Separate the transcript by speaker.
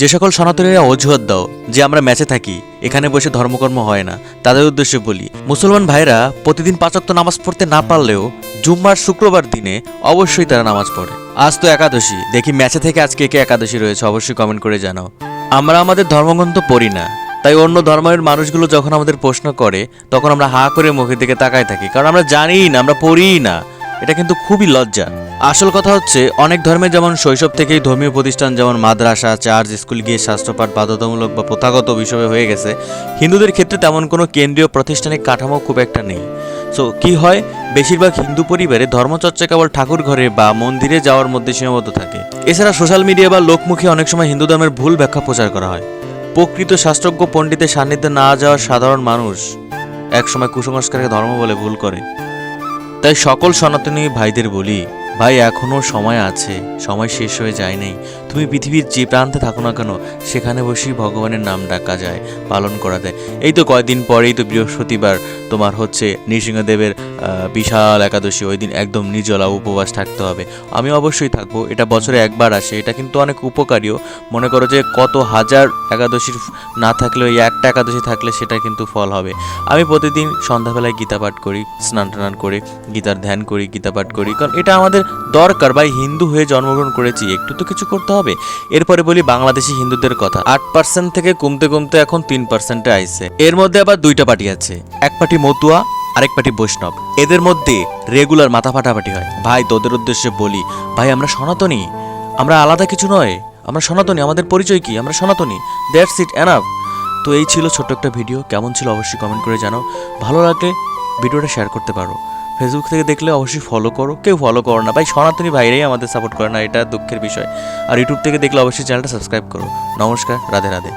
Speaker 1: যে সকল সনাতনীরা অজুহাত দাও যে আমরা ম্যাচে থাকি, এখানে বসে ধর্মকর্ম হয় না, তাদের উদ্দেশ্যে বলি, মুসলমান ভাইরা প্রতিদিন 5 ওয়াক্ত নামাজ পড়তে না পারলেও জুম্মার শুক্রবার দিনে অবশ্যই তারা নামাজ পড়ে। আজ তো একাদশী, দেখি ম্যাচে থেকে আজকে কে একাদশী রয়েছে, অবশ্যই কমেন্ট করে জানাও। আমরা আমাদের ধর্মগ্রন্থ পড়ি না, তাই অন্য ধর্মের মানুষগুলো যখন আমাদের প্রশ্ন করে তখন আমরা হা করে মুখের দিকে তাকায় থাকি, কারণ আমরা জানি না, আমরা পড়িই না। এটা কিন্তু খুবই লজ্জা। আসল কথা হচ্ছে, অনেক ধর্মে যেমন শৈশব থেকেই ধর্মীয় প্রতিষ্ঠান যেমন মাদ্রাসা, চার্চ, স্কুল গিয়ে শাস্ত্রপাঠ বাধ্যতামূলক বা প্রথাগত বিষয় হয়ে গেছে, হিন্দুদের ক্ষেত্রে তেমন কোনো কেন্দ্রীয় প্রাতিষ্ঠানিক কাঠামো খুব একটা নেই। সো কি হয়, বেশিরভাগ হিন্দু পরিবারে ধর্মচর্চা কেবল ঠাকুর ঘরে বা মন্দিরে যাওয়ার মধ্যে সীমাবদ্ধ থাকে। এছাড়া সোশ্যাল মিডিয়া বা লোকমুখে অনেক সময় হিন্দু ধর্মের ভুল ব্যাখ্যা প্রচার করা হয়। প্রকৃত শাস্ত্রজ্ঞ পণ্ডিতের সান্নিধ্যে না যাওয়ার সাধারণ মানুষ একসময় কুসংস্কারকে ধর্ম বলে ভুল করে। তাই সকল সনাতনী ভাইদের বলি, ভাই এখনও সময় আছে, সময় শেষ হয়ে যায় নাই। তুমি পৃথিবীর যে প্রান্তে থাকো না কেন, সেখানে বসেই ভগবানের নাম ডাকা যায়, পালন করা যায়। এই তো কয়েকদিন পরেই তো বৃহস্পতিবার তোমার হচ্ছে নৃসিংহদেবের বিশাল একাদশী, ওই দিন একদম নির্জলা উপবাস থাকতে হবে। আমি অবশ্যই থাকবো, এটা বছরে একবার আসে, এটা কিন্তু অনেক উপকারীও। মনে করো যে কত হাজার একাদশীর না থাকলেও এই একটা একাদশী থাকলে সেটা কিন্তু ফল হবে। আমি প্রতিদিন সন্ধ্যাবেলায় গীতা পাঠ করি, স্নান টান করে গীতার ধ্যান করি, গীতা পাঠ করি, কারণ এটা আমাদের দরকার। ভাই হিন্দু হয়ে জন্মগ্রহণ করেছি, একটু তো কিছু করতে হবে। এরপরে বলি বাংলাদেশি হিন্দুদের কথা। 8% থেকে কমতে কমতে এখন 3%-এ আইছে। এর মধ্যে আবার দুইটা পার্টি আছে, এক পার্টি মতুয়া, আরেক পার্টি বৈষ্ণব। এদের মধ্যে রেগুলার মাথা ফাটাফাটি হয়। ভাই তোদের উদ্দেশ্যে বলি, ভাই আমরা সনাতনী, আমরা আলাদা কিছু নয়, আমরা সনাতনী। আমাদের পরিচয় কি? আমরা সনাতনী, দ্যাটস ইট, এনাফ। তো এই ছিল ছোট্ট একটা ভিডিও, কেমন ছিল অবশ্যই কমেন্ট করে জানাও। ভালো লাগলে ভিডিওটা শেয়ার করতে পারো। ফেসবুক থেকে দেখলে অবশ্যই ফলো করো, কেউ ফলো করো না ভাই, সনাতনী ভাইরাই আমাদের সাপোর্ট করে না, এটা দুঃখের বিষয়। আর ইউটিউব থেকে দেখলে অবশ্যই চ্যানেলটা সাবস্ক্রাইব করো। নমস্কার, রাধে রাধে।